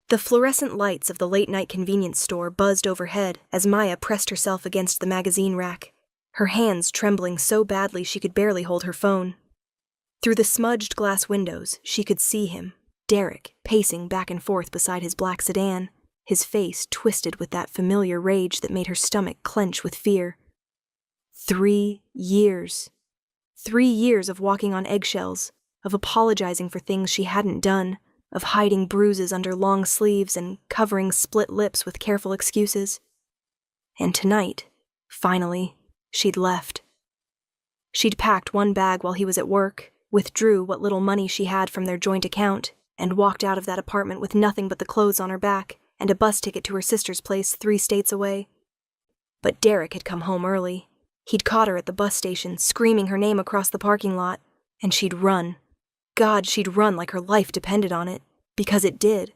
The fluorescent lights of the late-night convenience store buzzed overhead as Maya pressed herself against the magazine rack, her hands trembling so badly she could barely hold her phone. Through the smudged glass windows, she could see him, Derek, pacing back and forth beside his black sedan, his face twisted with that familiar rage that made her stomach clench with fear. 3 years. 3 years of walking on eggshells, of apologizing for things she hadn't done, of hiding bruises under long sleeves and covering split lips with careful excuses. And tonight, finally, she'd left. She'd packed one bag while he was at work, withdrew what little money she had from their joint account, and walked out of that apartment with nothing but the clothes on her back and a bus ticket to her sister's place 3 states away. But Derek had come home early. He'd caught her at the bus station, screaming her name across the parking lot, and she'd run. God, she'd run like her life depended on it, because it did.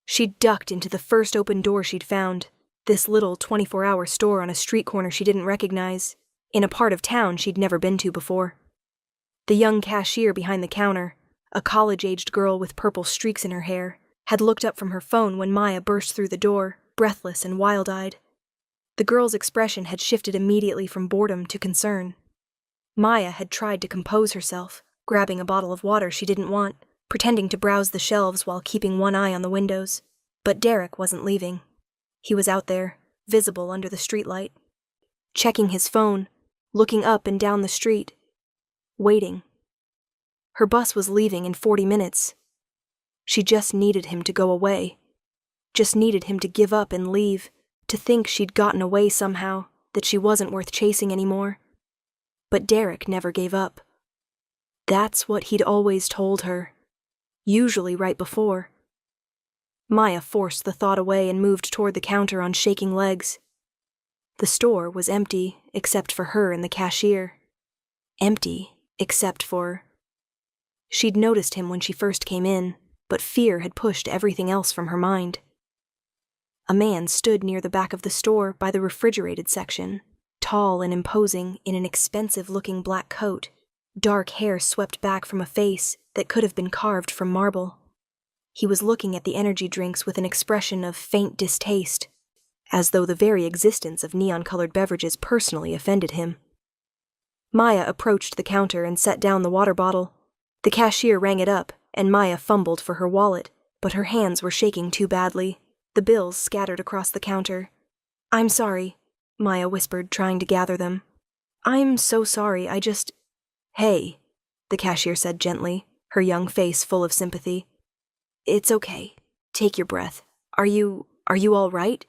She'd ducked into the first open door she'd found, this little 24-hour store on a street corner she didn't recognize, in a part of town she'd never been to before. The young cashier behind the counter, a college-aged girl with purple streaks in her hair, had looked up from her phone when Maya burst through the door, breathless and wild-eyed. The girl's expression had shifted immediately from boredom to concern. Maya had tried to compose herself, grabbing a bottle of water she didn't want, pretending to browse the shelves while keeping one eye on the windows. But Derek wasn't leaving. He was out there, visible under the streetlight, checking his phone, looking up and down the street, waiting. Her bus was leaving in 40 minutes. She just needed him to go away. Just needed him to give up and leave, to think she'd gotten away somehow, that she wasn't worth chasing anymore. But Derek never gave up. That's what he'd always told her, usually right before. Maya forced the thought away and moved toward the counter on shaking legs. The store was empty, except for her and the cashier. Empty, except for... She'd noticed him when she first came in, but fear had pushed everything else from her mind. A man stood near the back of the store by the refrigerated section, tall and imposing in an expensive-looking black coat, dark hair swept back from a face that could have been carved from marble. He was looking at the energy drinks with an expression of faint distaste, as though the very existence of neon-colored beverages personally offended him. Maya approached the counter and set down the water bottle. The cashier rang it up, and Maya fumbled for her wallet, but her hands were shaking too badly. The bills scattered across the counter. "I'm sorry," Maya whispered, trying to gather them. "I'm so sorry, I just—" "Hey," the cashier said gently, her young face full of sympathy. "It's okay. Take your breath. Are you all right?"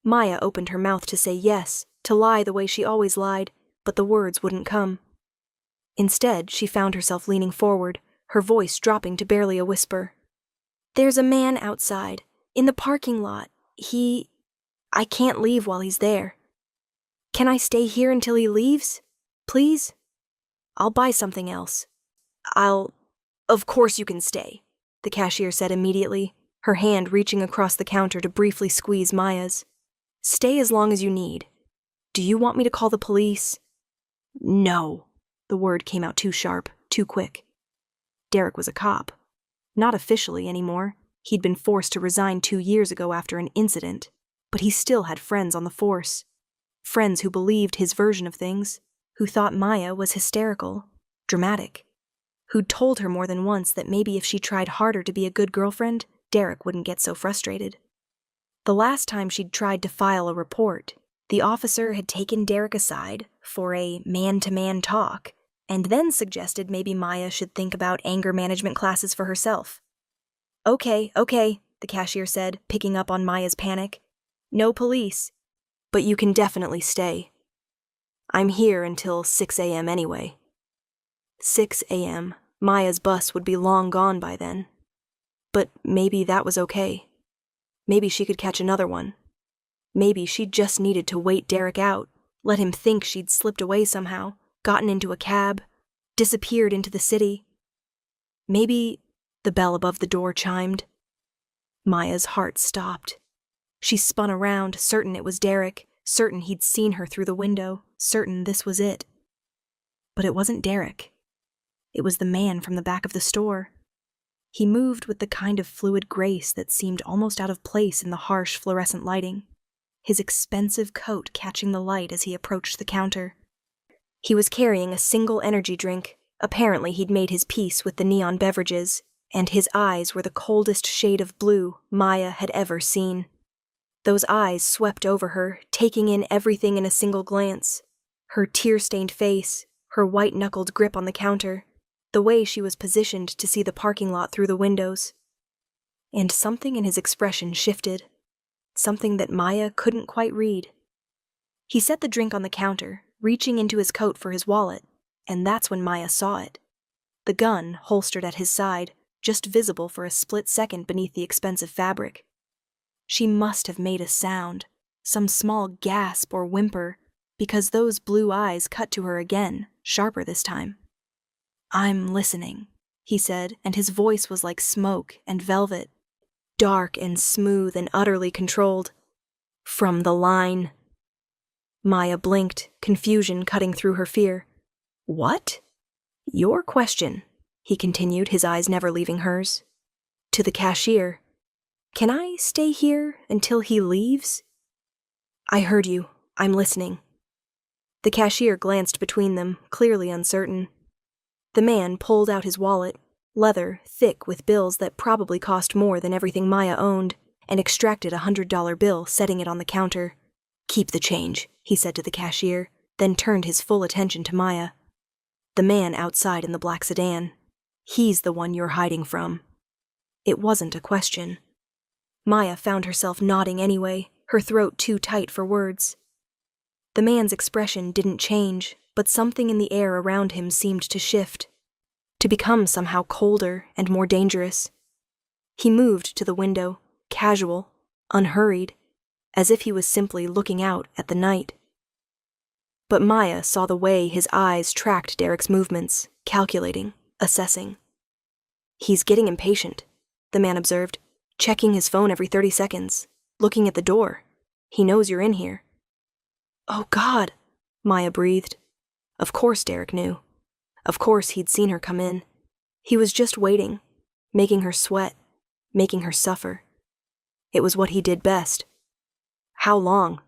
Maya opened her mouth to say yes, to lie the way she always lied, but the words wouldn't come. Instead, she found herself leaning forward, her voice dropping to barely a whisper. "There's a man outside, in the parking lot. I can't leave while he's there. Can I stay here until he leaves? Please? I'll buy something else. Of course you can stay," the cashier said immediately, her hand reaching across the counter to briefly squeeze Maya's. "Stay as long as you need. Do you want me to call the police?" "No." The word came out too sharp, too quick. Derek was a cop. Not officially anymore. He'd been forced to resign 2 years ago after an incident, but he still had friends on the force. Friends who believed his version of things, who thought Maya was hysterical, dramatic, who'd told her more than once that maybe if she tried harder to be a good girlfriend, Derek wouldn't get so frustrated. The last time she'd tried to file a report, the officer had taken Derek aside for a man-to-man talk, and then suggested maybe Maya should think about anger management classes for herself. Okay, the cashier said, picking up on Maya's panic. "No police, but you can definitely stay. I'm here until 6 a.m. anyway." 6 a.m. Maya's bus would be long gone by then. But maybe that was okay. Maybe she could catch another one. Maybe she just needed to wait Derek out, let him think she'd slipped away somehow, gotten into a cab, disappeared into the city. Maybe the bell above the door chimed. Maya's heart stopped. She spun around, certain it was Derek, certain he'd seen her through the window, certain this was it. But it wasn't Derek. It was the man from the back of the store. He moved with the kind of fluid grace that seemed almost out of place in the harsh fluorescent lighting, his expensive coat catching the light as he approached the counter. He was carrying a single energy drink. Apparently he'd made his peace with the neon beverages, and his eyes were the coldest shade of blue Maya had ever seen. Those eyes swept over her, taking in everything in a single glance. Her tear-stained face, her white-knuckled grip on the counter, the way she was positioned to see the parking lot through the windows. And something in his expression shifted, something that Maya couldn't quite read. He set the drink on the counter, reaching into his coat for his wallet, and that's when Maya saw it. The gun holstered at his side, just visible for a split second beneath the expensive fabric. She must have made a sound, some small gasp or whimper, because those blue eyes cut to her again, sharper this time. "I'm listening," he said, and his voice was like smoke and velvet, dark and smooth and utterly controlled. "From the line." Maya blinked, confusion cutting through her fear. "What?" "Your question," he continued, his eyes never leaving hers. "To the cashier. Can I stay here until he leaves?" "I heard you. I'm listening." The cashier glanced between them, clearly uncertain. The man pulled out his wallet, leather, thick with bills that probably cost more than everything Maya owned, and extracted a $100 bill, setting it on the counter. "Keep the change," he said to the cashier, then turned his full attention to Maya. "The man outside in the black sedan. He's the one you're hiding from." It wasn't a question. Maya found herself nodding anyway, her throat too tight for words. The man's expression didn't change, but something in the air around him seemed to shift, to become somehow colder and more dangerous. He moved to the window, casual, unhurried, as if he was simply looking out at the night. But Maya saw the way his eyes tracked Derek's movements, calculating, assessing. "He's getting impatient," the man observed, "checking his phone every 30 seconds, looking at the door. He knows you're in here." "Oh, God," Maya breathed. Of course Derek knew. Of course he'd seen her come in. He was just waiting, making her sweat, making her suffer. It was what he did best. "How long?"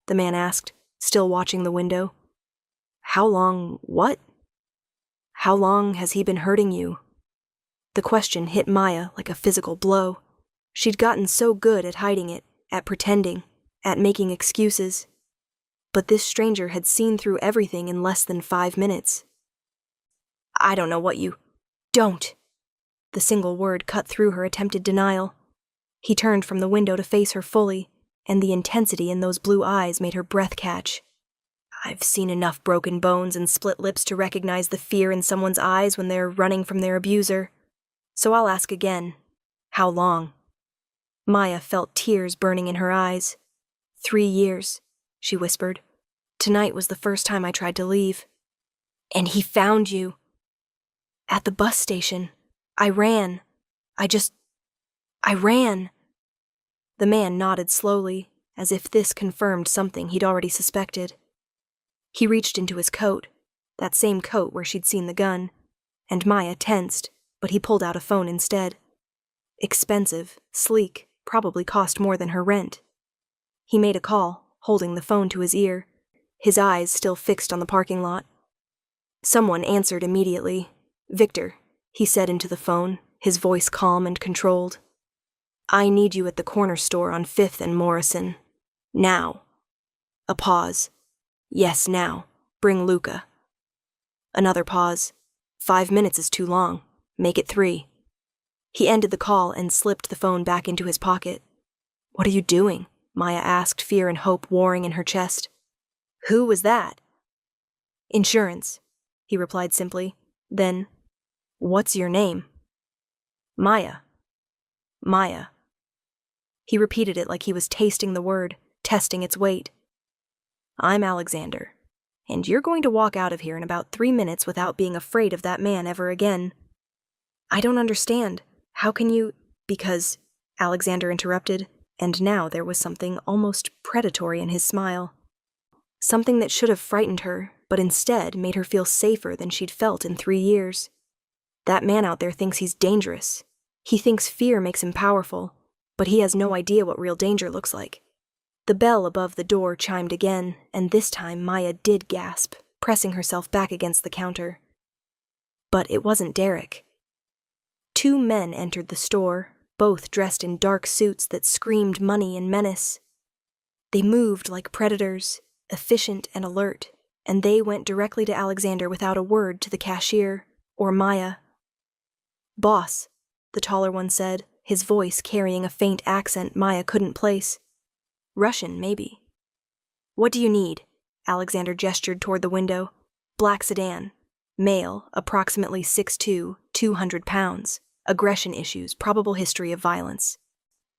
the man asked, still watching the window. "How long what?" "How long has he been hurting you?" The question hit Maya like a physical blow. She'd gotten so good at hiding it, at pretending, at making excuses. But this stranger had seen through everything in less than 5 minutes. "I don't know what you—" "Don't!" The single word cut through her attempted denial. He turned from the window to face her fully, and the intensity in those blue eyes made her breath catch. "I've seen enough broken bones and split lips to recognize the fear in someone's eyes when they're running from their abuser. So I'll ask again. How long?" Maya felt tears burning in her eyes. 3 years, she whispered. "Tonight was the first time I tried to leave." "And he found you?" "At the bus station. I ran. I ran." The man nodded slowly, as if this confirmed something he'd already suspected. He reached into his coat, that same coat where she'd seen the gun, and Maya tensed, but he pulled out a phone instead. Expensive, sleek, probably cost more than her rent. He made a call, holding the phone to his ear, his eyes still fixed on the parking lot. Someone answered immediately. "Victor," he said into the phone, his voice calm and controlled. "I need you at the corner store on 5th and Morrison. Now." A pause. "Yes, now. Bring Luca." Another pause. 5 minutes is too long. Make it 3. He ended the call and slipped the phone back into his pocket. "What are you doing?" Maya asked, fear and hope warring in her chest. "Who was that?" "Insurance," he replied simply. Then, "What's your name?" "Maya." "Maya." He repeated it like he was tasting the word, testing its weight. "I'm Alexander, and you're going to walk out of here in about 3 minutes without being afraid of that man ever again." "I don't understand. How can you—" "Because," Alexander interrupted, and now there was something almost predatory in his smile. Something that should have frightened her, but instead made her feel safer than she'd felt in 3 years. "That man out there thinks he's dangerous. He thinks fear makes him powerful, but he has no idea what real danger looks like. The bell above the door chimed again, and this time Maya did gasp, pressing herself back against the counter. But it wasn't Derek. 2 men entered the store, both dressed in dark suits that screamed money and menace. They moved like predators, efficient and alert, and they went directly to Alexander without a word to the cashier, or Maya. "Boss," the taller one said, his voice carrying a faint accent Maya couldn't place. Russian, maybe. "What do you need?" Alexander gestured toward the window. "Black sedan. Male, approximately 6'2", 200 pounds. Aggression issues, probable history of violence.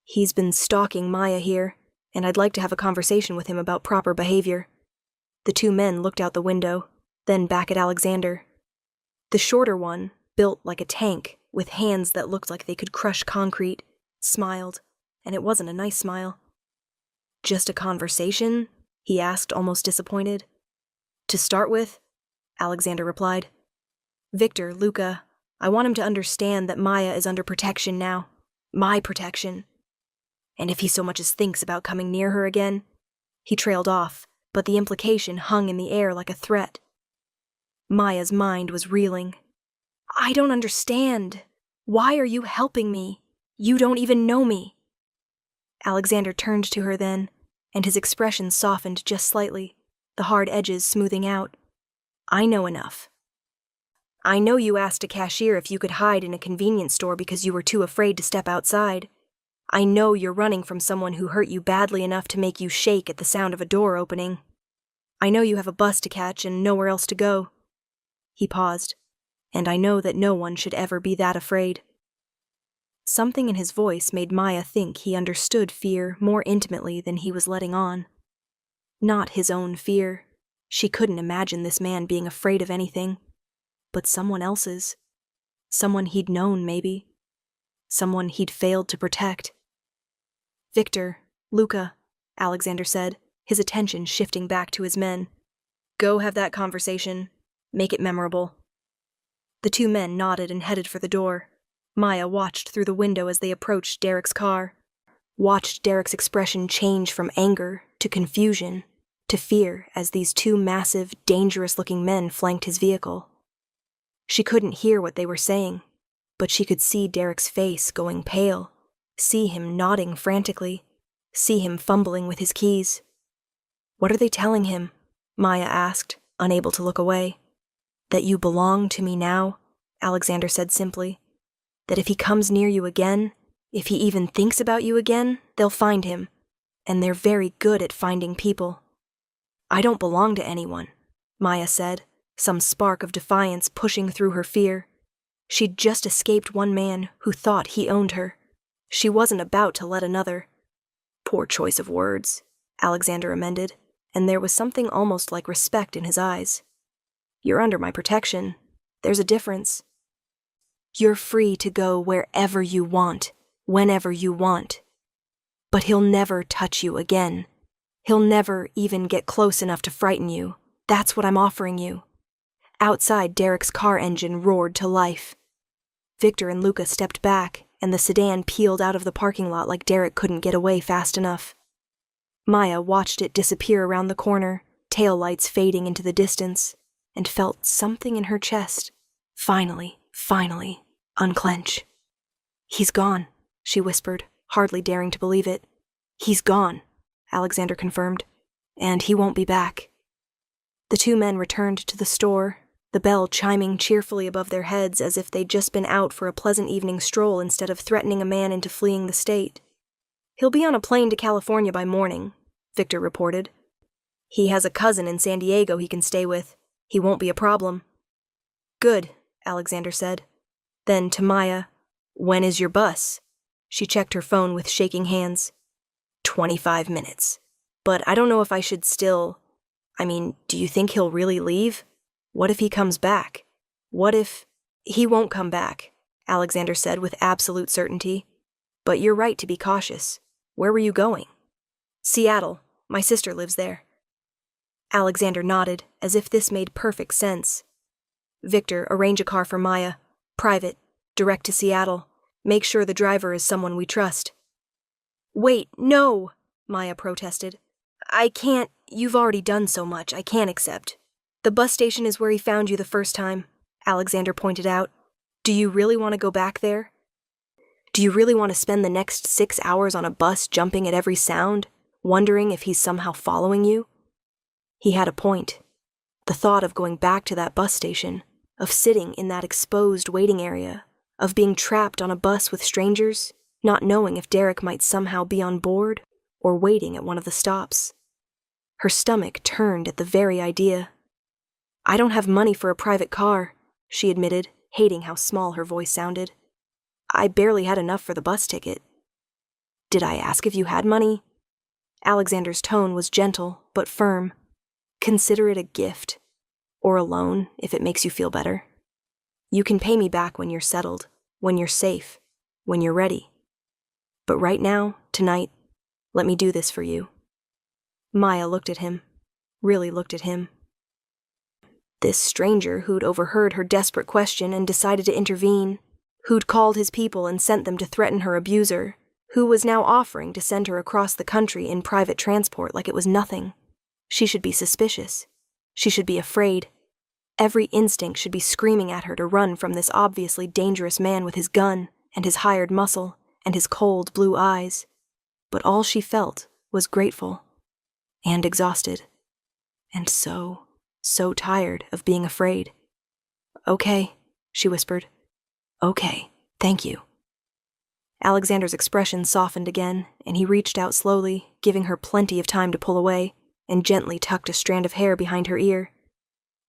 He's been stalking Maya here, and I'd like to have a conversation with him about proper behavior." The 2 men looked out the window, then back at Alexander. The shorter one, built like a tank, with hands that looked like they could crush concrete, smiled, and it wasn't a nice smile. "Just a conversation?" he asked, almost disappointed. "To start with," Alexander replied. "Victor, Luca, I want him to understand that Maya is under protection now. My protection. And if he so much as thinks about coming near her again..." He trailed off, but the implication hung in the air like a threat. Maya's mind was reeling. "I don't understand. Why are you helping me? You don't even know me." Alexander turned to her then, and his expression softened just slightly, the hard edges smoothing out. "I know enough. I know you asked a cashier if you could hide in a convenience store because you were too afraid to step outside. I know you're running from someone who hurt you badly enough to make you shake at the sound of a door opening. I know you have a bus to catch and nowhere else to go." He paused. "And I know that no one should ever be that afraid." Something in his voice made Maya think he understood fear more intimately than he was letting on. Not his own fear. She couldn't imagine this man being afraid of anything. But someone else's. Someone he'd known, maybe. Someone he'd failed to protect. "Victor, Luca," Alexander said, his attention shifting back to his men. "Go have that conversation. Make it memorable." The 2 men nodded and headed for the door. Maya watched through the window as they approached Derek's car. Watched Derek's expression change from anger to confusion to fear as these 2 massive, dangerous-looking men flanked his vehicle. She couldn't hear what they were saying, but she could see Derek's face going pale, see him nodding frantically, see him fumbling with his keys. "What are they telling him?" Maya asked, unable to look away. "That you belong to me now," Alexander said simply. "That if he comes near you again, if he even thinks about you again, they'll find him. And they're very good at finding people." "I don't belong to anyone," Maya said, some spark of defiance pushing through her fear. She'd just escaped one man who thought he owned her. She wasn't about to let another. "Poor choice of words," Alexander amended, and there was something almost like respect in his eyes. "You're under my protection. There's a difference. You're free to go wherever you want, whenever you want. But he'll never touch you again. He'll never even get close enough to frighten you. That's what I'm offering you." Outside, Derek's car engine roared to life. Victor and Luca stepped back, and the sedan peeled out of the parking lot like Derek couldn't get away fast enough. Maya watched it disappear around the corner, taillights fading into the distance, and felt something in her chest finally, unclench. "He's gone," she whispered, hardly daring to believe it. "He's gone," Alexander confirmed, "and he won't be back." The 2 men returned to the store, the bell chiming cheerfully above their heads as if they'd just been out for a pleasant evening stroll instead of threatening a man into fleeing the state. "He'll be on a plane to California by morning," Victor reported. "He has a cousin in San Diego he can stay with. He won't be a problem." "Good," Alexander said. Then to Maya, "When is your bus?" She checked her phone with shaking hands. 25 minutes. But I don't know if I should still... do you think he'll really leave? What if he comes back? What if... He won't come back, Alexander said with absolute certainty. But you're right to be cautious. Where were you going? Seattle. My sister lives there. Alexander nodded, as if this made perfect sense. Victor, arrange a car for Maya. Private. Direct to Seattle. Make sure the driver is someone we trust." "Wait, no," Maya protested. "I can't. You've already done so much. I can't accept." "The bus station is where he found you the first time," Alexander pointed out. "Do you really want to go back there? Do you really want to spend the next 6 hours on a bus jumping at every sound, wondering if he's somehow following you?" He had a point. The thought of going back to that bus station, of sitting in that exposed waiting area, of being trapped on a bus with strangers, not knowing if Derek might somehow be on board or waiting at one of the stops. Her stomach turned at the very idea. "I don't have money for a private car," she admitted, hating how small her voice sounded. "I barely had enough for the bus ticket." "Did I ask if you had money?" Alexander's tone was gentle but firm. "Consider it a gift, or a loan if it makes you feel better. You can pay me back when you're settled, when you're safe, when you're ready. But right now, tonight, let me do this for you." Maya looked at him, really looked at him. This stranger who'd overheard her desperate question and decided to intervene, who'd called his people and sent them to threaten her abuser, who was now offering to send her across the country in private transport like it was nothing. She should be suspicious. She should be afraid. Every instinct should be screaming at her to run from this obviously dangerous man with his gun and his hired muscle and his cold blue eyes. But all she felt was grateful and exhausted and so tired of being afraid. "Okay," she whispered. "Okay, thank you." Alexander's expression softened again, and he reached out slowly, giving her plenty of time to pull away, and gently tucked a strand of hair behind her ear.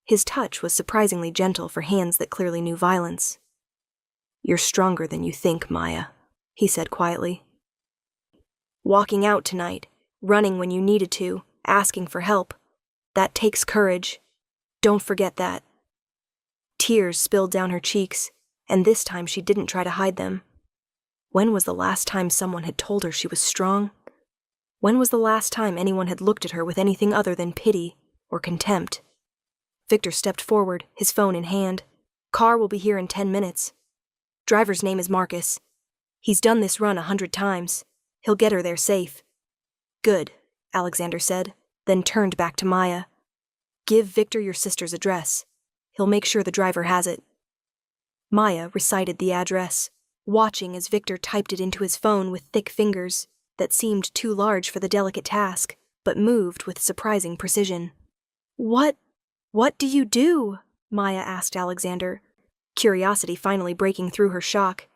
His touch was surprisingly gentle for hands that clearly knew violence. "You're stronger than you think, Maya," he said quietly. "Walking out tonight, running when you needed to, asking for help. That takes courage. Don't forget that." Tears spilled down her cheeks, and this time she didn't try to hide them. When was the last time someone had told her she was strong? When was the last time anyone had looked at her with anything other than pity or contempt? Victor stepped forward, his phone in hand. "Car will be here in 10 minutes. Driver's name is Marcus. He's done this run 100 times. He'll get her there safe." "Good," Alexander said, then turned back to Maya. "Give Victor your sister's address. He'll make sure the driver has it." Maya recited the address, watching as Victor typed it into his phone with thick fingers that seemed too large for the delicate task, but moved with surprising precision. What do you do?" Maya asked Alexander, curiosity finally breaking through her shock.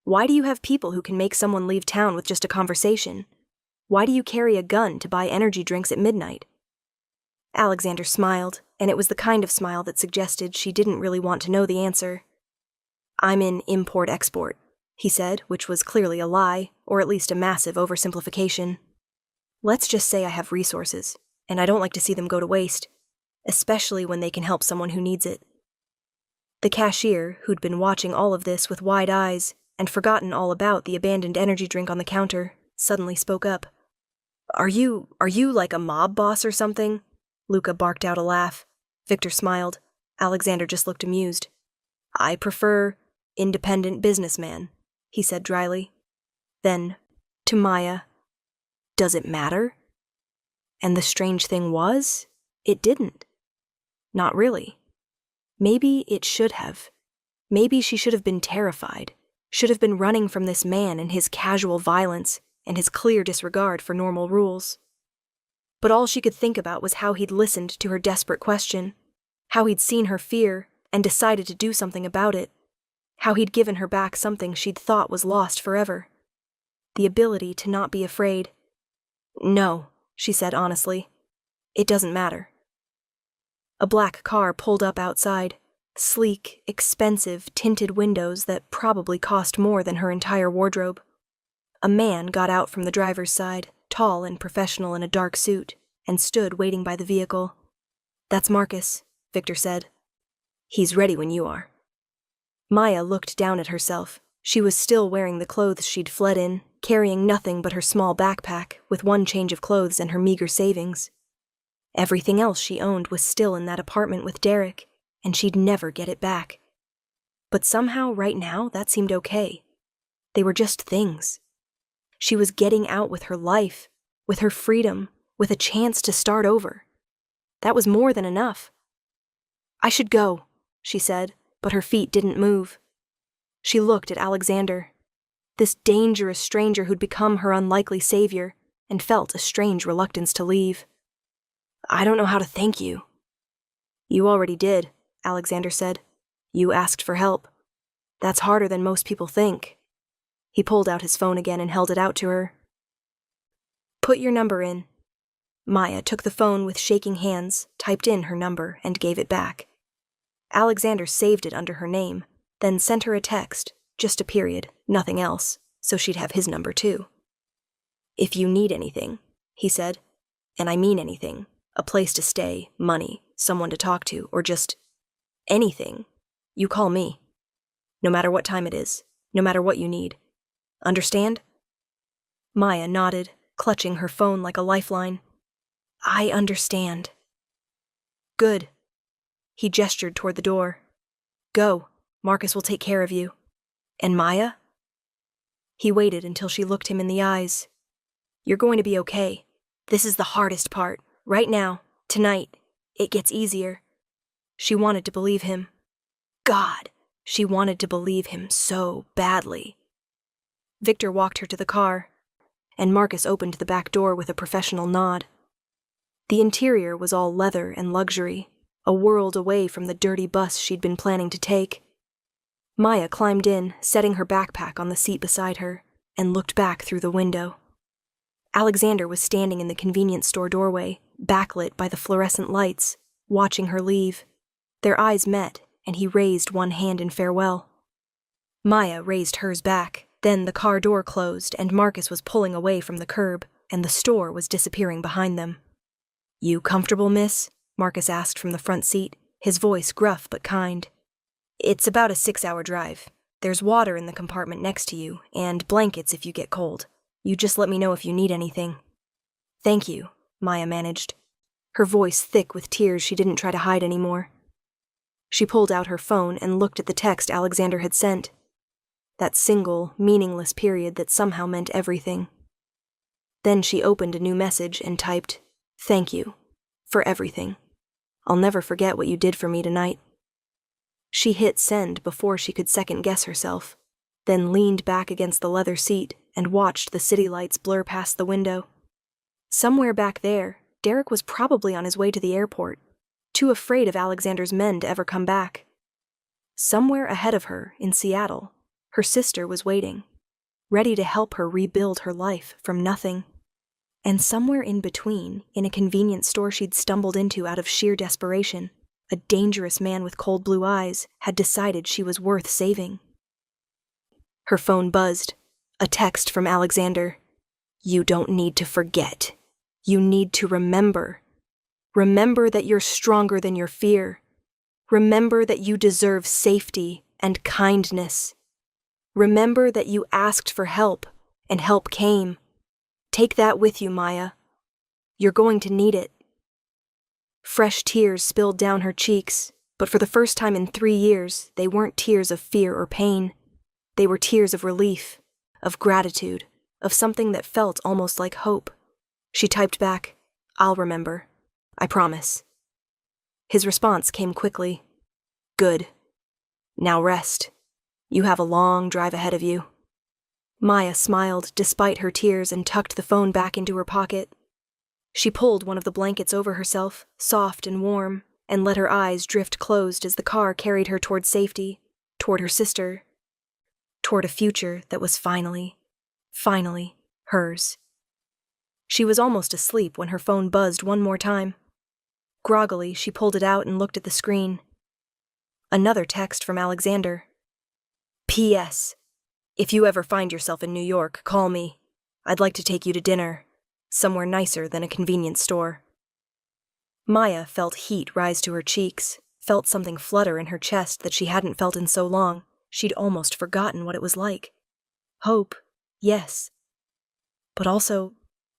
"Why do you have people who can make someone leave town with just a conversation? Why do you carry a gun to buy energy drinks at midnight?" Alexander smiled, and it was the kind of smile that suggested she didn't really want to know the answer. "I'm in import-export," he said, which was clearly a lie, or at least a massive oversimplification. "Let's just say I have resources, and I don't like to see them go to waste, especially when they can help someone who needs it." The cashier, who'd been watching all of this with wide eyes and forgotten all about the abandoned energy drink on the counter, suddenly spoke up. Are you like a mob boss or something?" Luca barked out a laugh. Victor smiled. Alexander just looked amused. "I prefer independent businessman," he said dryly. Then, to Maya, "Does it matter?" And the strange thing was, it didn't. Not really. Maybe it should have. Maybe she should have been terrified, should have been running from this man and his casual violence and his clear disregard for normal rules. But all she could think about was how he'd listened to her desperate question, how he'd seen her fear and decided to do something about it, how he'd given her back something she'd thought was lost forever. The ability to not be afraid. "No," she said honestly. "It doesn't matter." A black car pulled up outside, sleek, expensive, tinted windows that probably cost more than her entire wardrobe. A man got out from the driver's side, tall and professional in a dark suit, and stood waiting by the vehicle. "That's Marcus," Victor said. "He's ready when you are." Maya looked down at herself. She was still wearing the clothes she'd fled in, carrying nothing but her small backpack, with one change of clothes and her meager savings. Everything else she owned was still in that apartment with Derek, and she'd never get it back. But somehow, right now, that seemed okay. They were just things. She was getting out with her life, with her freedom, with a chance to start over. That was more than enough. "I should go," she said, but her feet didn't move. She looked at Alexander, this dangerous stranger who'd become her unlikely savior, and felt a strange reluctance to leave. "I don't know how to thank you." "You already did," Alexander said. "You asked for help. That's harder than most people think." He pulled out his phone again and held it out to her. "Put your number in." Maya took the phone with shaking hands, typed in her number, and gave it back. Alexander saved it under her name, then sent her a text, just a period, nothing else, so she'd have his number too. "If you need anything," he said, "and I mean anything, a place to stay, money, someone to talk to, or just anything, you call me. No matter what time it is, no matter what you need. Understand?" Maya nodded, clutching her phone like a lifeline. "I understand." "Good." He gestured toward the door. "Go. Marcus will take care of you. And Maya?" He waited until she looked him in the eyes. "You're going to be okay. This is the hardest part. Right now, tonight. It gets easier." She wanted to believe him. God, she wanted to believe him so badly. Victor walked her to the car, and Marcus opened the back door with a professional nod. The interior was all leather and luxury, a world away from the dirty bus she'd been planning to take. Maya climbed in, setting her backpack on the seat beside her, and looked back through the window. Alexander was standing in the convenience store doorway, backlit by the fluorescent lights, watching her leave. Their eyes met, and he raised one hand in farewell. Maya raised hers back. Then the car door closed, and Marcus was pulling away from the curb, and the store was disappearing behind them. "You comfortable, miss?" Marcus asked from the front seat, his voice gruff but kind. "It's about a 6-hour drive. There's water in the compartment next to you, and blankets if you get cold. You just let me know if you need anything." "Thank you," Maya managed, her voice thick with tears she didn't try to hide anymore. She pulled out her phone and looked at the text Alexander had sent. That single, meaningless period that somehow meant everything. Then she opened a new message and typed, "Thank you. For everything. I'll never forget what you did for me tonight." She hit send before she could second-guess herself, then leaned back against the leather seat and watched the city lights blur past the window. Somewhere back there, Derek was probably on his way to the airport, too afraid of Alexander's men to ever come back. Somewhere ahead of her, in Seattle, her sister was waiting, ready to help her rebuild her life from nothing. And somewhere in between, in a convenience store she'd stumbled into out of sheer desperation, a dangerous man with cold blue eyes had decided she was worth saving. Her phone buzzed. A text from Alexander. "You don't need to forget. You need to remember. Remember that you're stronger than your fear. Remember that you deserve safety and kindness. Remember that you asked for help, and help came. Take that with you, Maya. You're going to need it." Fresh tears spilled down her cheeks, but for the first time in 3 years, they weren't tears of fear or pain. They were tears of relief, of gratitude, of something that felt almost like hope. She typed back, "I'll remember. I promise." His response came quickly. "Good. Now rest. You have a long drive ahead of you." Maya smiled despite her tears and tucked the phone back into her pocket. She pulled one of the blankets over herself, soft and warm, and let her eyes drift closed as the car carried her toward safety, toward her sister, toward a future that was finally hers. She was almost asleep when her phone buzzed one more time. Groggily, she pulled it out and looked at the screen. Another text from Alexander. "P.S. If you ever find yourself in New York, call me. I'd like to take you to dinner, somewhere nicer than a convenience store." Maya felt heat rise to her cheeks, felt something flutter in her chest that she hadn't felt in so long. She'd almost forgotten what it was like. Hope, yes. But also,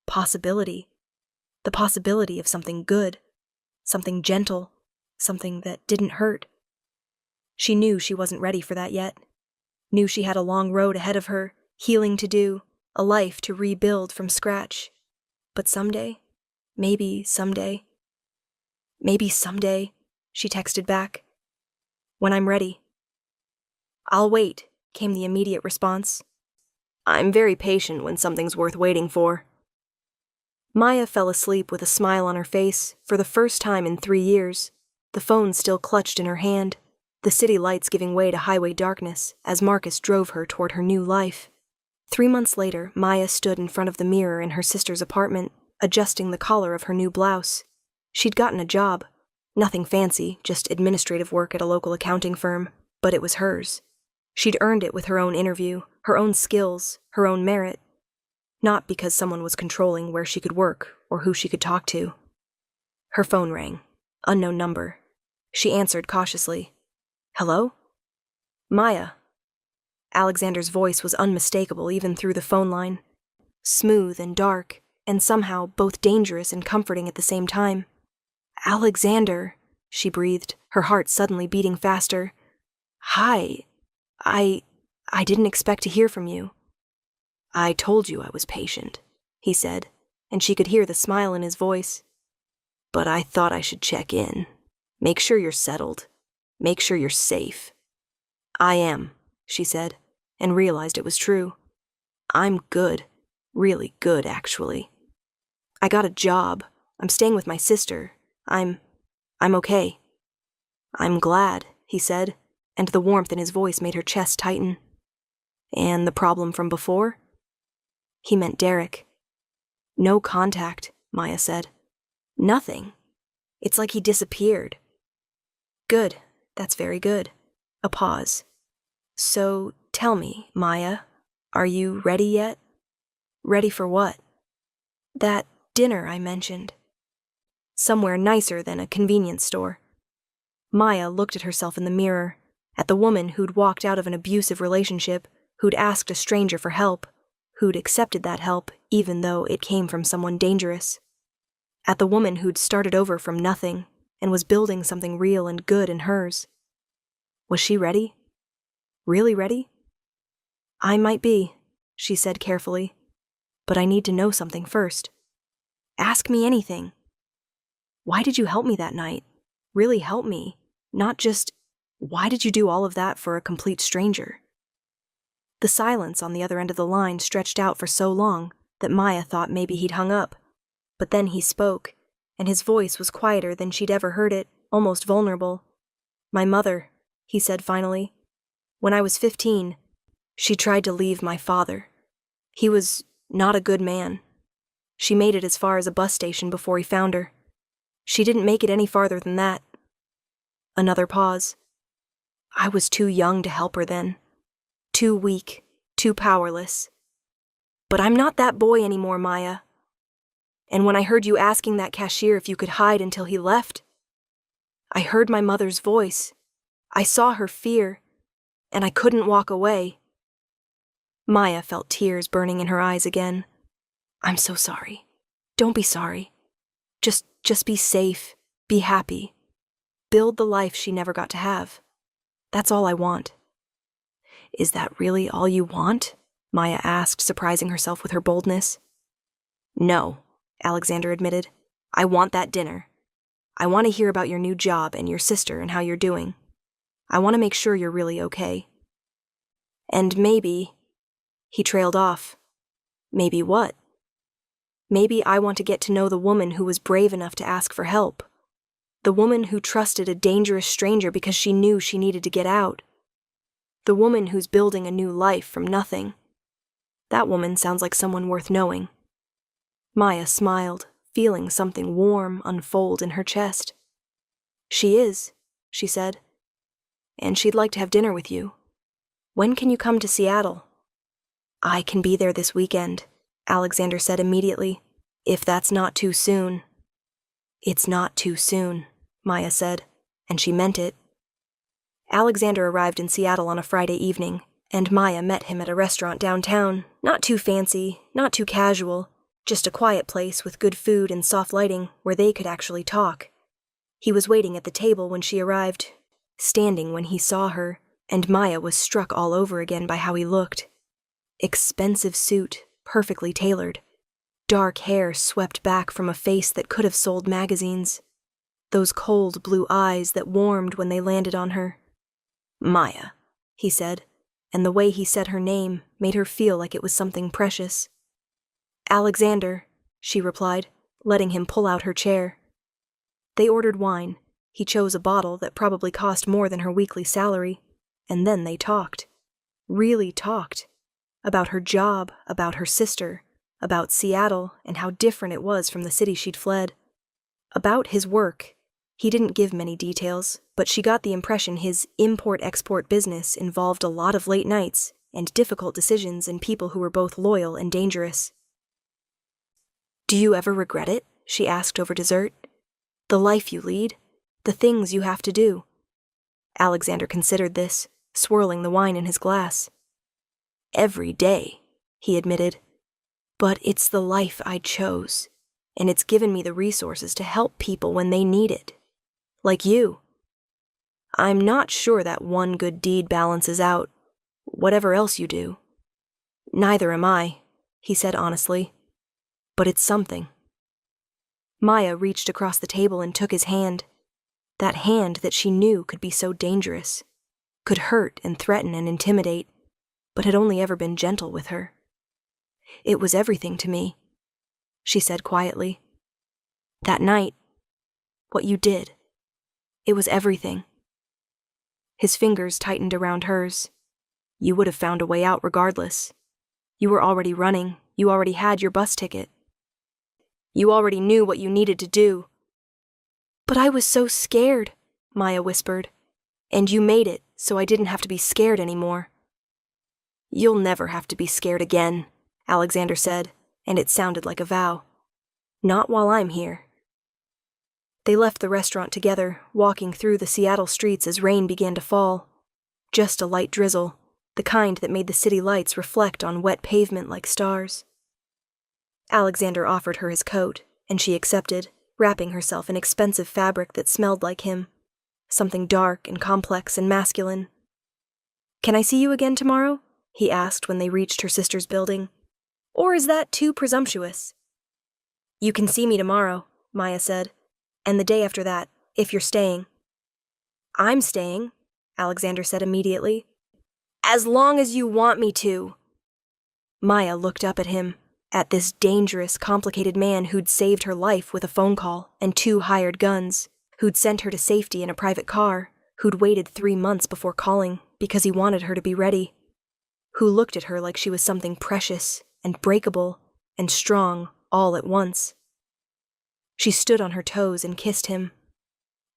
possibility. The possibility of something good, something gentle, something that didn't hurt. She knew she wasn't ready for that yet. Knew she had a long road ahead of her, healing to do, a life to rebuild from scratch. But someday, maybe someday, she texted back. When I'm ready. I'll wait, came the immediate response. I'm very patient when something's worth waiting for. Maya fell asleep with a smile on her face for the first time in 3 years, the phone still clutched in her hand, the city lights giving way to highway darkness as Marcus drove her toward her new life. 3 months later, Maya stood in front of the mirror in her sister's apartment, adjusting the collar of her new blouse. She'd gotten a job. Nothing fancy, just administrative work at a local accounting firm, but it was hers. She'd earned it with her own interview, her own skills, her own merit. Not because someone was controlling where she could work or who she could talk to. Her phone rang. Unknown number. She answered cautiously. Hello? Maya. Alexander's voice was unmistakable even through the phone line. Smooth and dark, and somehow both dangerous and comforting at the same time. Alexander, she breathed, her heart suddenly beating faster. Hi. I didn't expect to hear from you. I told you I was patient, he said, and she could hear the smile in his voice. But I thought I should check in. Make sure you're settled. Make sure you're safe. I am, she said, and realized it was true. I'm good. Really good, actually. I got a job. I'm staying with my sister. I'm okay. I'm glad, he said, and the warmth in his voice made her chest tighten. And the problem from before? He meant Derek. No contact, Maya said. Nothing. It's like he disappeared. Good. That's very good. A pause. So, tell me, Maya, are you ready yet? Ready for what? That dinner I mentioned. Somewhere nicer than a convenience store. Maya looked at herself in the mirror, at the woman who'd walked out of an abusive relationship, who'd asked a stranger for help, who'd accepted that help even though it came from someone dangerous. At the woman who'd started over from nothing and was building something real and good in hers. Was she ready? Really ready? I might be, she said carefully, but I need to know something first. Ask me anything. Why did you help me that night? Really help me, not just, why did you do all of that for a complete stranger? The silence on the other end of the line stretched out for so long that Maya thought maybe he'd hung up. But then he spoke, and his voice was quieter than she'd ever heard it, almost vulnerable. My mother, he said finally. When I was 15, she tried to leave my father. He was not a good man. She made it as far as a bus station before he found her. She didn't make it any farther than that. Another pause. I was too young to help her then. Too weak, too powerless. But I'm not that boy anymore, Maya. And when I heard you asking that cashier if you could hide until he left, I heard my mother's voice. I saw her fear, and I couldn't walk away. Maya felt tears burning in her eyes again. I'm so sorry. Don't be sorry. Just be safe, be happy. Build the life she never got to have. That's all I want. Is that really all you want? Maya asked, surprising herself with her boldness. No, Alexander admitted. I want that dinner. I want to hear about your new job and your sister and how you're doing. I want to make sure you're really okay. And maybe, he trailed off. Maybe what? Maybe I want to get to know the woman who was brave enough to ask for help. The woman who trusted a dangerous stranger because she knew she needed to get out. The woman who's building a new life from nothing. That woman sounds like someone worth knowing. Maya smiled, feeling something warm unfold in her chest. She is, she said. And she'd like to have dinner with you. When can you come to Seattle? I can be there this weekend, Alexander said immediately. If that's not too soon. It's not too soon, Maya said, and she meant it. Alexander arrived in Seattle on a Friday evening, and Maya met him at a restaurant downtown, not too fancy, not too casual, just a quiet place with good food and soft lighting where they could actually talk. He was waiting at the table when she arrived, standing when he saw her, and Maya was struck all over again by how he looked. expensive suit, perfectly tailored. Dark hair swept back from a face that could have sold magazines. Those cold blue eyes that warmed when they landed on her. Maya, he said, and the way he said her name made her feel like it was something precious. Alexander, she replied, letting him pull out her chair. They ordered wine. He chose a bottle that probably cost more than her weekly salary, and then they talked. Really talked. About her job, about her sister, about Seattle and how different it was from the city she'd fled. About his work. He didn't give many details, but she got the impression his import-export business involved a lot of late nights and difficult decisions and people who were both loyal and dangerous. Do you ever regret it? She asked over dessert. The life you lead, the things you have to do. Alexander considered this, swirling the wine in his glass. Every day, he admitted. But it's the life I chose, and it's given me the resources to help people when they need it. Like you. I'm not sure that one good deed balances out whatever else you do. Neither am I, he said honestly. But it's something. Maya reached across the table and took his hand. That hand that she knew could be so dangerous, could hurt and threaten and intimidate, but had only ever been gentle with her. It was everything to me, she said quietly. That night, what you did, it was everything. His fingers tightened around hers. You would have found a way out regardless. You were already running. You already had your bus ticket. You already knew what you needed to do. But I was so scared, Maya whispered. And you made it so I didn't have to be scared anymore. You'll never have to be scared again, Alexander said, and it sounded like a vow. Not while I'm here. They left the restaurant together, walking through the Seattle streets as rain began to fall. Just a light drizzle, the kind that made the city lights reflect on wet pavement like stars. Alexander offered her his coat, and she accepted, wrapping herself in expensive fabric that smelled like him. Something dark and complex and masculine. Can I see you again tomorrow? He asked when they reached her sister's building. Or is that too presumptuous? You can see me tomorrow, Maya said, and the day after that, if you're staying. I'm staying, Alexander said immediately. As long as you want me to. Maya looked up at him, at this dangerous, complicated man who'd saved her life with a phone call and 2 hired guns, who'd sent her to safety in a private car, who'd waited 3 months before calling because he wanted her to be ready, who looked at her like she was something precious and breakable and strong all at once. She stood on her toes and kissed him.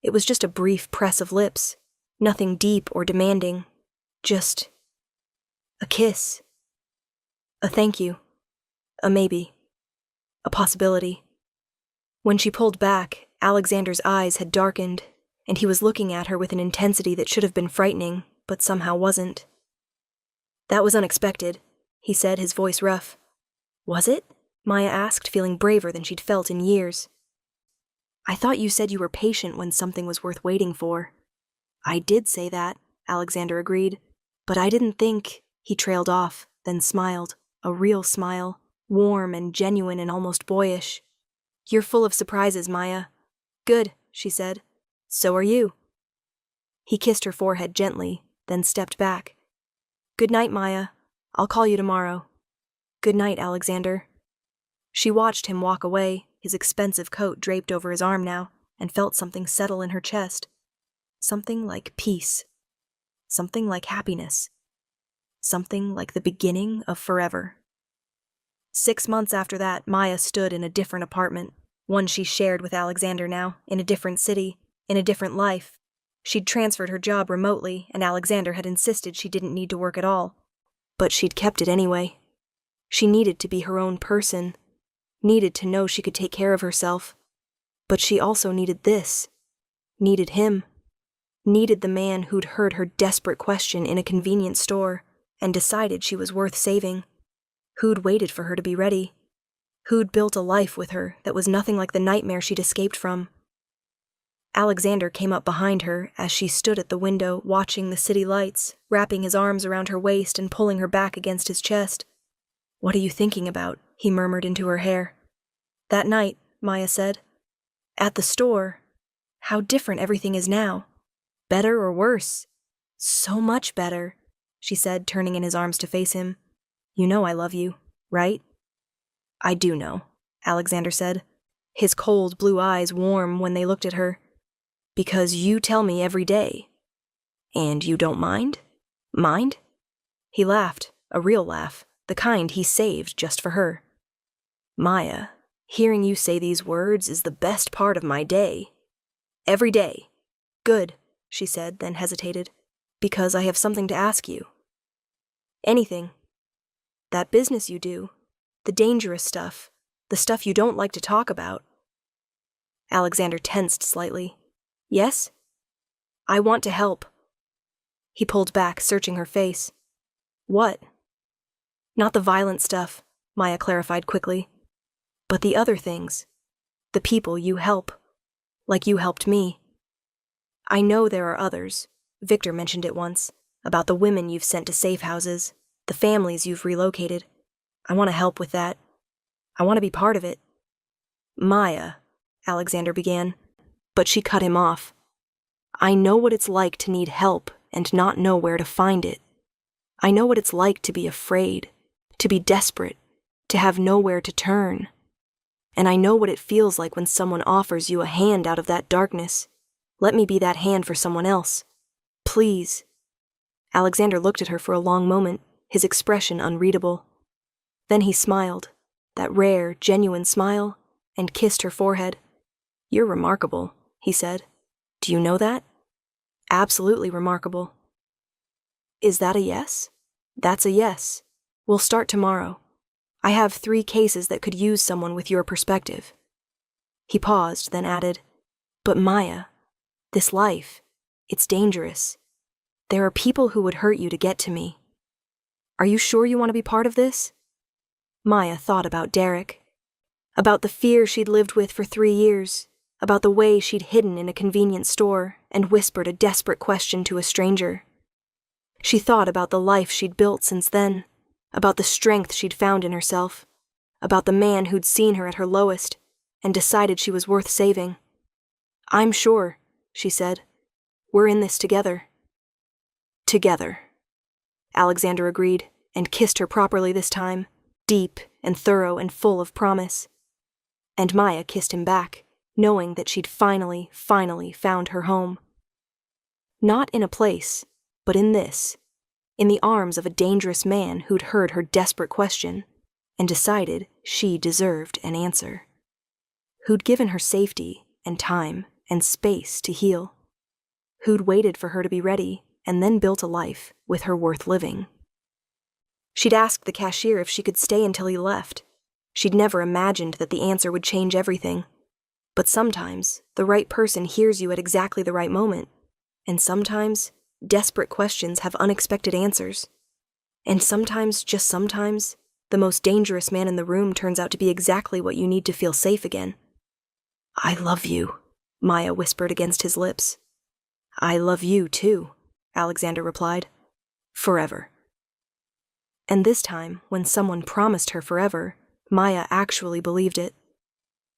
It was just a brief press of lips, nothing deep or demanding, just a kiss, a thank you, a maybe, a possibility. When she pulled back, Alexander's eyes had darkened, and he was looking at her with an intensity that should have been frightening, but somehow wasn't. That was unexpected, he said, his voice rough. Was it? Maya asked, feeling braver than she'd felt in years. I thought you said you were patient when something was worth waiting for. I did say that, Alexander agreed, but I didn't think... He trailed off, then smiled, a real smile, warm and genuine and almost boyish. You're full of surprises, Maya. Good, she said. So are you. He kissed her forehead gently, then stepped back. Good night, Maya. I'll call you tomorrow. Good night, Alexander. She watched him walk away, his expensive coat draped over his arm now, and felt something settle in her chest. Something like peace. Something like happiness. Something like the beginning of forever. 6 months after that, Maya stood in a different apartment, one she shared with Alexander now, in a different city, in a different life. She'd transferred her job remotely, and Alexander had insisted she didn't need to work at all. But she'd kept it anyway. She needed to be her own person, needed to know she could take care of herself. But she also needed this, needed him, needed the man who'd heard her desperate question in a convenience store and decided she was worth saving, who'd waited for her to be ready, who'd built a life with her that was nothing like the nightmare she'd escaped from. Alexander came up behind her as she stood at the window watching the city lights, wrapping his arms around her waist and pulling her back against his chest, What are you thinking about? He murmured into her hair. That night, Maya said. At the store. How different everything is now. Better or worse? So much better, she said, turning in his arms to face him. You know I love you, right? I do know, Alexander said, his cold blue eyes warm when they looked at her. Because you tell me every day. And you don't mind? Mind? He laughed, a real laugh, the kind he saved just for her. Maya, hearing you say these words is the best part of my day. Every day. Good, she said, then hesitated. Because I have something to ask you. Anything. That business you do. The dangerous stuff. The stuff you don't like to talk about. Alexander tensed slightly. Yes? I want to help. He pulled back, searching her face. What? Not the violent stuff, Maya clarified quickly. But the other things. The people you help. Like you helped me. I know there are others. Victor mentioned it once. About the women you've sent to safe houses. The families you've relocated. I want to help with that. I want to be part of it. Maya, Alexander began, but she cut him off. I know what it's like to need help and not know where to find it. I know what it's like to be afraid, to be desperate, to have nowhere to turn. And I know what it feels like when someone offers you a hand out of that darkness. Let me be that hand for someone else. Please. Alexander looked at her for a long moment, his expression unreadable. Then he smiled, that rare, genuine smile, and kissed her forehead. You're remarkable, he said. Do you know that? Absolutely remarkable. Is that a yes? That's a yes. We'll start tomorrow. I have 3 cases that could use someone with your perspective. He paused, then added, But Maya, this life, it's dangerous. There are people who would hurt you to get to me. Are you sure you want to be part of this? Maya thought about Derek. About the fear she'd lived with for 3 years. About the way she'd hidden in a convenience store and whispered a desperate question to a stranger. She thought about the life she'd built since then, about the strength she'd found in herself, about the man who'd seen her at her lowest and decided she was worth saving. I'm sure, she said. We're in this together. Together. Alexander agreed and kissed her properly this time, deep and thorough and full of promise. And Maya kissed him back, knowing that she'd finally found her home. Not in a place, but in this, in the arms of a dangerous man who'd heard her desperate question and decided she deserved an answer. Who'd given her safety and time and space to heal. Who'd waited for her to be ready and then built a life with her worth living. She'd asked the cashier if she could stay until he left. She'd never imagined that the answer would change everything. But sometimes, the right person hears you at exactly the right moment. And sometimes, desperate questions have unexpected answers. And sometimes, just sometimes, the most dangerous man in the room turns out to be exactly what you need to feel safe again. I love you, Maya whispered against his lips. I love you too, Alexander replied. Forever. And this time, when someone promised her forever, Maya actually believed it.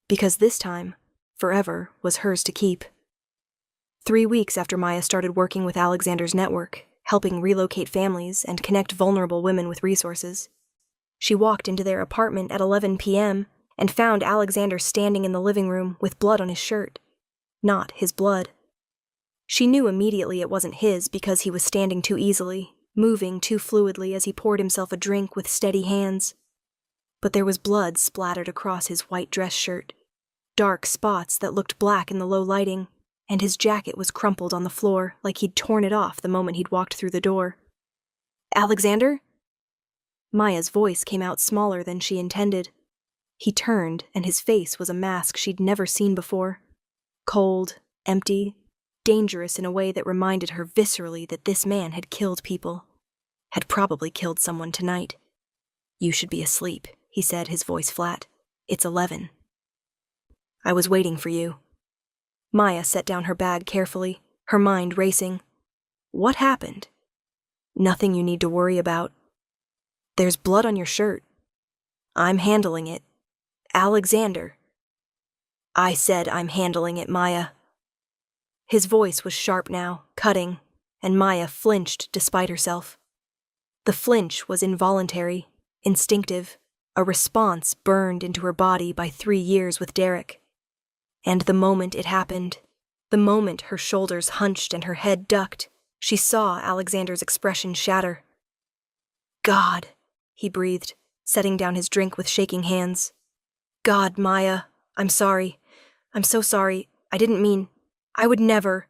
Because this time, forever was hers to keep. 3 weeks after Maya started working with Alexander's network, helping relocate families and connect vulnerable women with resources, she walked into their apartment at 11 p.m. and found Alexander standing in the living room with blood on his shirt. Not his blood. She knew immediately it wasn't his because he was standing too easily, moving too fluidly as he poured himself a drink with steady hands. But there was blood splattered across his white dress shirt, dark spots that looked black in the low lighting, and his jacket was crumpled on the floor like he'd torn it off the moment he'd walked through the door. Alexander? Maya's voice came out smaller than she intended. He turned, and his face was a mask she'd never seen before. Cold, empty, dangerous in a way that reminded her viscerally that this man had killed people. Had probably killed someone tonight. You should be asleep, he said, his voice flat. It's 11. I was waiting for you. Maya set down her bag carefully, her mind racing. What happened? Nothing you need to worry about. There's blood on your shirt, I'm handling it. Alexander. I said I'm handling it, Maya. His voice was sharp now, cutting, and Maya flinched despite herself. The flinch was involuntary, instinctive, a response burned into her body by 3 years with Derek. And the moment it happened, the moment her shoulders hunched and her head ducked, she saw Alexander's expression shatter. God, he breathed, setting down his drink with shaking hands. God, Maya, I'm sorry. I'm so sorry. I didn't mean... I would never...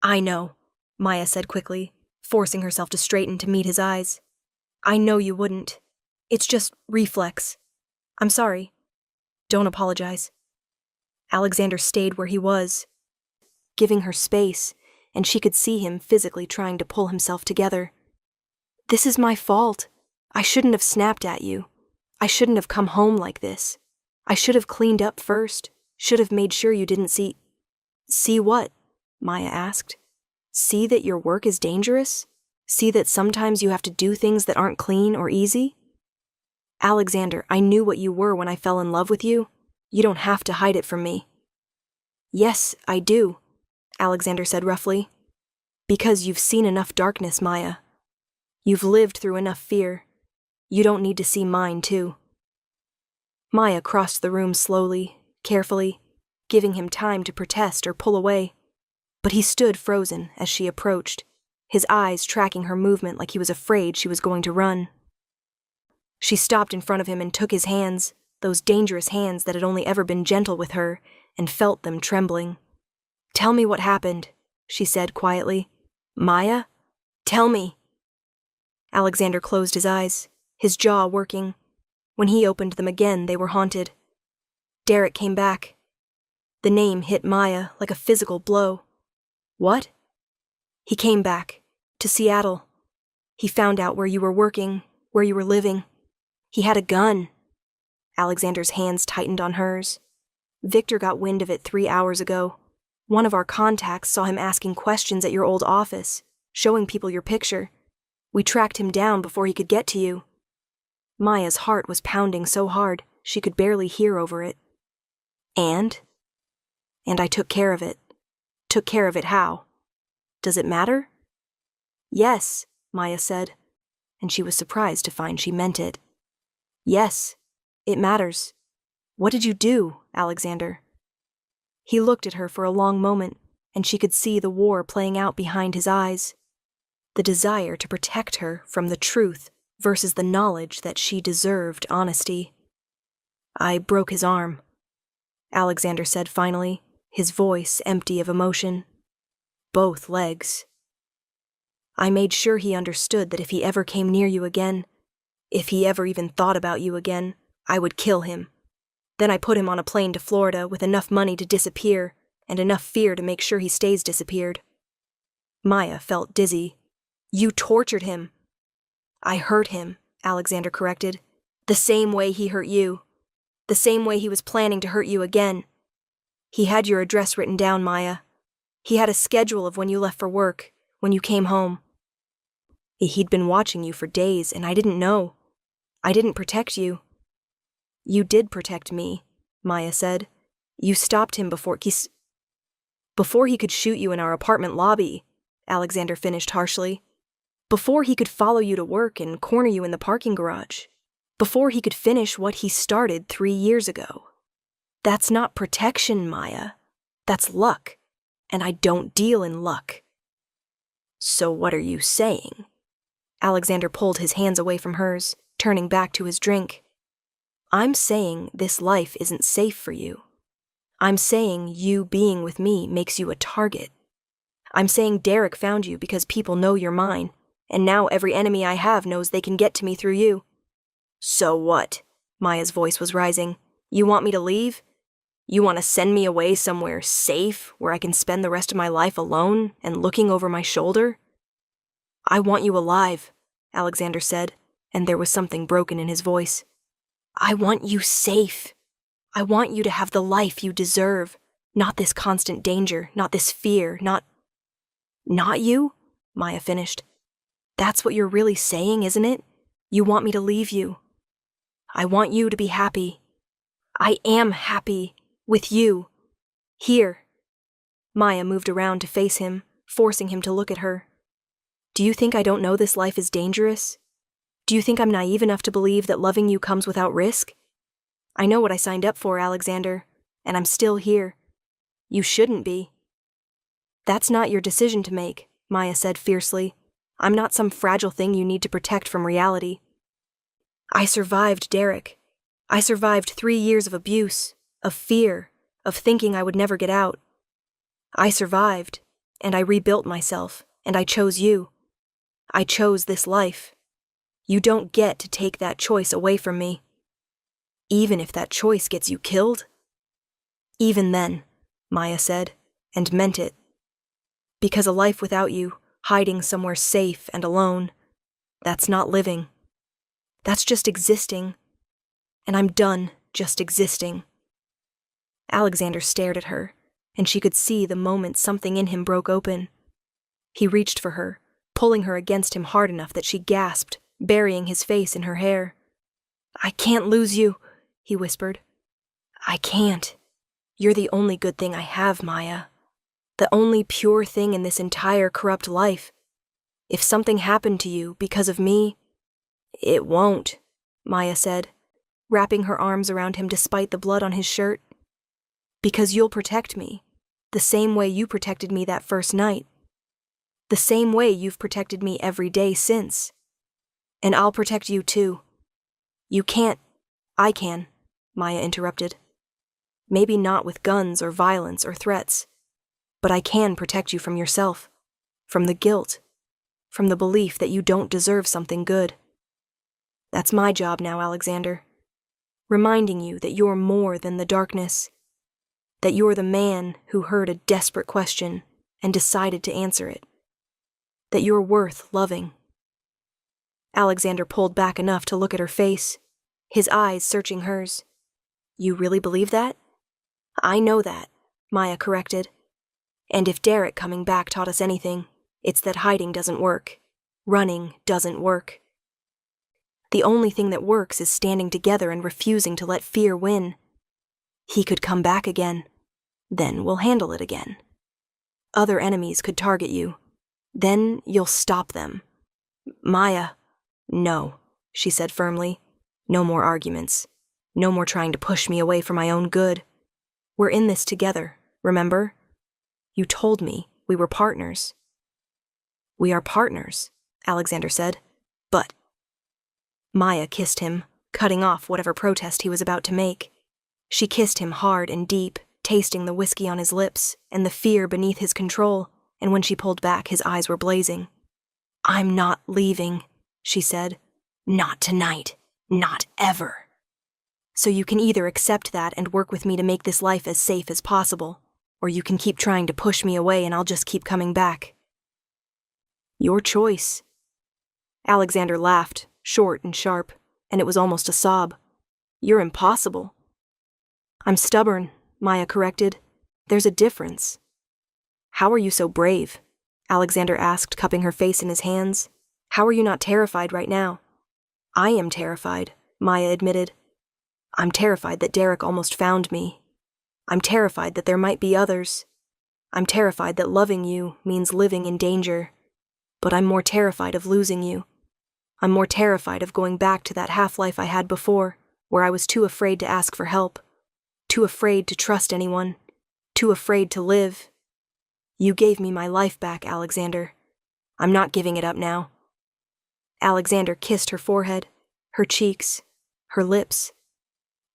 I know, Maya said quickly, forcing herself to straighten to meet his eyes. I know you wouldn't. It's just reflex. I'm sorry. Don't apologize. Alexander stayed where he was, giving her space, and she could see him physically trying to pull himself together. This is my fault. I shouldn't have snapped at you. I shouldn't have come home like this. I should have cleaned up first, should have made sure you didn't see... See what? Maya asked. See that your work is dangerous? See that sometimes you have to do things that aren't clean or easy? Alexander, I knew what you were when I fell in love with you. You don't have to hide it from me. Yes, I do, Alexander said roughly. Because you've seen enough darkness, Maya. You've lived through enough fear. You don't need to see mine, too. Maya crossed the room slowly, carefully, giving him time to protest or pull away. But he stood frozen as she approached, his eyes tracking her movement like he was afraid she was going to run. She stopped in front of him and took his hands, those dangerous hands that had only ever been gentle with her, and felt them trembling. Tell me what happened, she said quietly. Maya? Tell me. Alexander closed his eyes, his jaw working. When he opened them again, they were haunted. Derek came back. The name hit Maya like a physical blow. What? He came back, to Seattle. He found out where you were working, where you were living. He had a gun. Alexander's hands tightened on hers. Victor got wind of it 3 hours ago. One of our contacts saw him asking questions at your old office, showing people your picture. We tracked him down before he could get to you. Maya's heart was pounding so hard, she could barely hear over it. And I took care of it. Took care of it how? Does it matter? Yes, Maya said, and she was surprised to find she meant it. Yes, it matters. What did you do, Alexander? He looked at her for a long moment, and she could see the war playing out behind his eyes. The desire to protect her from the truth versus the knowledge that she deserved honesty. I broke his arm, Alexander said finally, his voice empty of emotion. Both legs. I made sure he understood that if he ever came near you again, if he ever even thought about you again, I would kill him. Then I put him on a plane to Florida with enough money to disappear and enough fear to make sure he stays disappeared. Maya felt dizzy. You tortured him. I hurt him, Alexander corrected. The same way he hurt you. The same way he was planning to hurt you again. He had your address written down, Maya. He had a schedule of when you left for work, when you came home. He'd been watching you for days, and I didn't know. I didn't protect you. You did protect me, Maya said. You stopped him before he could shoot you in our apartment lobby, Alexander finished harshly. Before he could follow you to work and corner you in the parking garage. Before he could finish what he started 3 years ago. That's not protection, Maya. That's luck. And I don't deal in luck. So what are you saying? Alexander pulled his hands away from hers, turning back to his drink. I'm saying this life isn't safe for you. I'm saying you being with me makes you a target. I'm saying Derek found you because people know you're mine, and now every enemy I have knows they can get to me through you. So what? Maya's voice was rising. You want me to leave? You want to send me away somewhere safe where I can spend the rest of my life alone and looking over my shoulder? I want you alive, Alexander said, and there was something broken in his voice. I want you safe. I want you to have the life you deserve, not this constant danger, not this fear, not you, Maya finished. That's what you're really saying, isn't it? You want me to leave you. I want you to be happy. I am happy. With you. Here. Maya moved around to face him, forcing him to look at her. Do you think I don't know this life is dangerous? Do you think I'm naive enough to believe that loving you comes without risk? I know what I signed up for, Alexander, and I'm still here. You shouldn't be. That's not your decision to make, Maya said fiercely. I'm not some fragile thing you need to protect from reality. I survived Derek. I survived 3 years of abuse, of fear, of thinking I would never get out. I survived, and I rebuilt myself, and I chose you. I chose this life. You don't get to take that choice away from me. Even if that choice gets you killed? Even then, Maya said, and meant it. Because a life without you, hiding somewhere safe and alone, that's not living. That's just existing. And I'm done just existing. Alexander stared at her, and she could see the moment something in him broke open. He reached for her, pulling her against him hard enough that she gasped, burying his face in her hair. I can't lose you, he whispered. I can't. You're the only good thing I have, Maya. The only pure thing in this entire corrupt life. If something happened to you because of me, it won't, Maya said, wrapping her arms around him despite the blood on his shirt. Because you'll protect me, the same way you protected me that first night. The same way you've protected me every day since. And I'll protect you too. You can't. I can, Maya interrupted. Maybe not with guns or violence or threats, but I can protect you from yourself, from the guilt, from the belief that you don't deserve something good. That's my job now, Alexander. Reminding you that you're more than the darkness, that you're the man who heard a desperate question and decided to answer it, that you're worth loving. Alexander pulled back enough to look at her face, his eyes searching hers. You really believe that? I know that, Maya corrected. And if Derek coming back taught us anything, it's that hiding doesn't work. Running doesn't work. The only thing that works is standing together and refusing to let fear win. He could come back again. Then we'll handle it again. Other enemies could target you. Then you'll stop them. Maya. No, she said firmly. No more arguments. No more trying to push me away for my own good. We're in this together, remember? You told me we were partners. We are partners, Alexander said. But... Maya kissed him, cutting off whatever protest he was about to make. She kissed him hard and deep, tasting the whiskey on his lips and the fear beneath his control, and when she pulled back, his eyes were blazing. I'm not leaving, she said. Not tonight. Not ever. So you can either accept that and work with me to make this life as safe as possible, or you can keep trying to push me away and I'll just keep coming back. Your choice. Alexander laughed, short and sharp, and it was almost a sob. You're impossible. I'm stubborn, Maya corrected. There's a difference. How are you so brave? Alexander asked, cupping her face in his hands. How are you not terrified right now? I am terrified, Maya admitted. I'm terrified that Derek almost found me. I'm terrified that there might be others. I'm terrified that loving you means living in danger. But I'm more terrified of losing you. I'm more terrified of going back to that half-life I had before, where I was too afraid to ask for help, too afraid to trust anyone, too afraid to live. You gave me my life back, Alexander. I'm not giving it up now. Alexander kissed her forehead, her cheeks, her lips.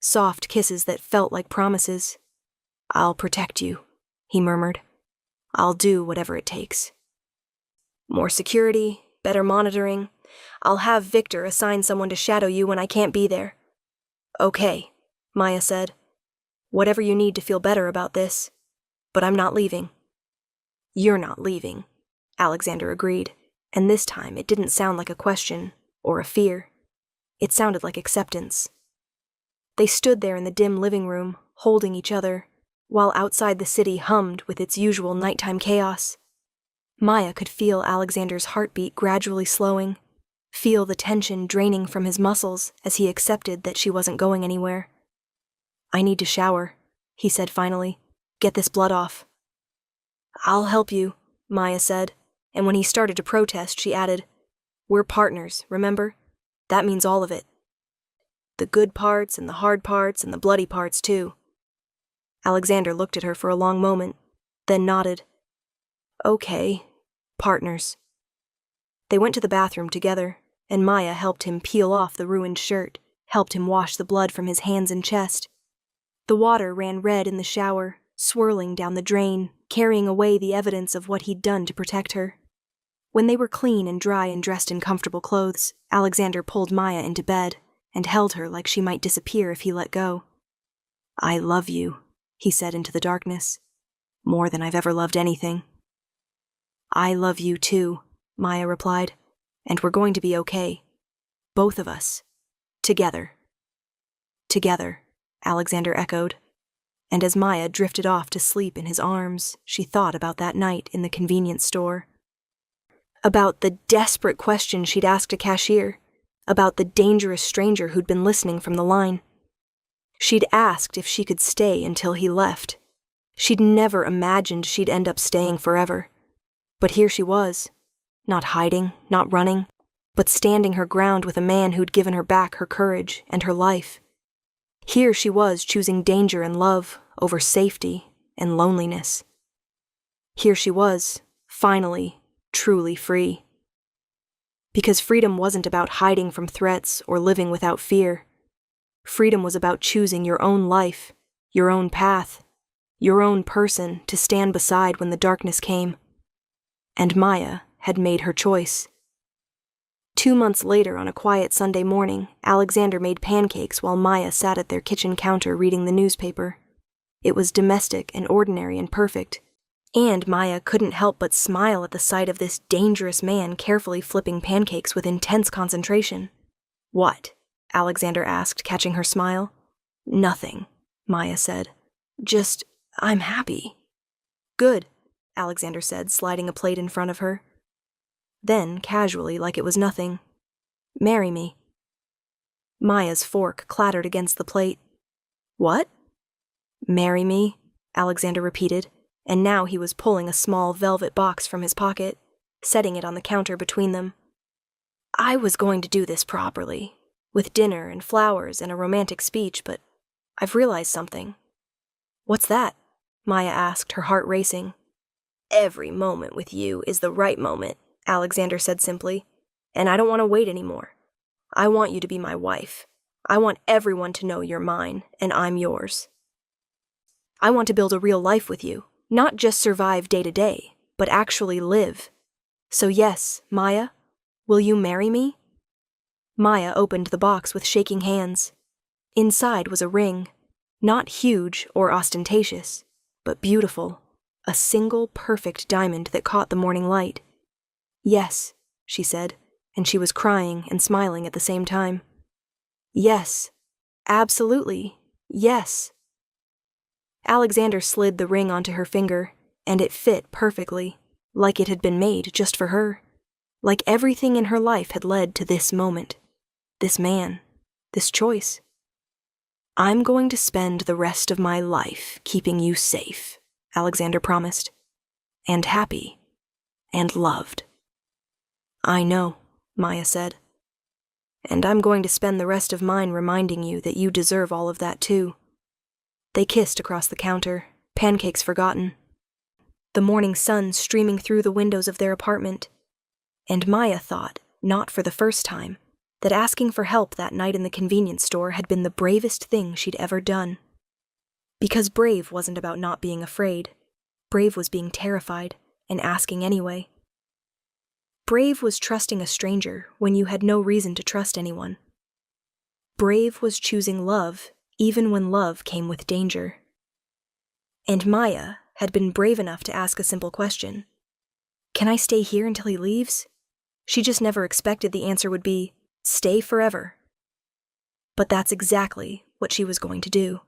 Soft kisses that felt like promises. I'll protect you, he murmured. I'll do whatever it takes. More security, better monitoring. I'll have Victor assign someone to shadow you when I can't be there. Okay, Maya said. Whatever you need to feel better about this. But I'm not leaving. You're not leaving, Alexander agreed, and this time it didn't sound like a question or a fear. It sounded like acceptance. They stood there in the dim living room, holding each other, while outside the city hummed with its usual nighttime chaos. Maya could feel Alexander's heartbeat gradually slowing, feel the tension draining from his muscles as he accepted that she wasn't going anywhere. "I need to shower," he said finally. "Get this blood off." "I'll help you," Maya said, and when he started to protest, she added, "We're partners, remember? That means all of it. The good parts and the hard parts and the bloody parts, too." Alexander looked at her for a long moment, then nodded. "Okay, partners." They went to the bathroom together, and Maya helped him peel off the ruined shirt, helped him wash the blood from his hands and chest. The water ran red in the shower, swirling down the drain, carrying away the evidence of what he'd done to protect her. When they were clean and dry and dressed in comfortable clothes, Alexander pulled Maya into bed and held her like she might disappear if he let go. "I love you," he said into the darkness, "more than I've ever loved anything." "I love you too," Maya replied, "and we're going to be okay. Both of us. Together." "Together," Alexander echoed, and as Maya drifted off to sleep in his arms, she thought about that night in the convenience store. About the desperate question she'd asked a cashier, about the dangerous stranger who'd been listening from the line. She'd asked if she could stay until he left. She'd never imagined she'd end up staying forever. But here she was, not hiding, not running, but standing her ground with a man who'd given her back her courage and her life. Here she was choosing danger and love over safety and loneliness. Here she was, finally, truly free. Because freedom wasn't about hiding from threats or living without fear. Freedom was about choosing your own life, your own path, your own person to stand beside when the darkness came. And Maya had made her choice. 2 months later, on a quiet Sunday morning, Alexander made pancakes while Maya sat at their kitchen counter reading the newspaper. It was domestic and ordinary and perfect, and Maya couldn't help but smile at the sight of this dangerous man carefully flipping pancakes with intense concentration. "What?" Alexander asked, catching her smile. "Nothing," Maya said. "Just, I'm happy." "Good," Alexander said, sliding a plate in front of her. Then, casually, like it was nothing, "Marry me." Maya's fork clattered against the plate. "What?" "Marry me," Alexander repeated, and now he was pulling a small velvet box from his pocket, setting it on the counter between them. "I was going to do this properly, with dinner and flowers and a romantic speech, but I've realized something." "What's that?" Maya asked, her heart racing. "Every moment with you is the right moment," Alexander said simply, "and I don't want to wait anymore. I want you to be my wife. I want everyone to know you're mine, and I'm yours. I want to build a real life with you, not just survive day to day, but actually live. So yes, Maya, will you marry me?" Maya opened the box with shaking hands. Inside was a ring, not huge or ostentatious, but beautiful, a single perfect diamond that caught the morning light. "Yes," she said, and she was crying and smiling at the same time. "Yes, absolutely, yes." Alexander slid the ring onto her finger, and it fit perfectly, like it had been made just for her, like everything in her life had led to this moment, this man, this choice. "I'm going to spend the rest of my life keeping you safe," Alexander promised, "and happy, and loved." "I know," Maya said. "And I'm going to spend the rest of mine reminding you that you deserve all of that too." They kissed across the counter, pancakes forgotten, the morning sun streaming through the windows of their apartment. And Maya thought, not for the first time, that asking for help that night in the convenience store had been the bravest thing she'd ever done. Because brave wasn't about not being afraid. Brave was being terrified, and asking anyway. Brave was trusting a stranger when you had no reason to trust anyone. Brave was choosing love, even when love came with danger. And Maya had been brave enough to ask a simple question. "Can I stay here until he leaves?" She just never expected the answer would be, "Stay forever." But that's exactly what she was going to do.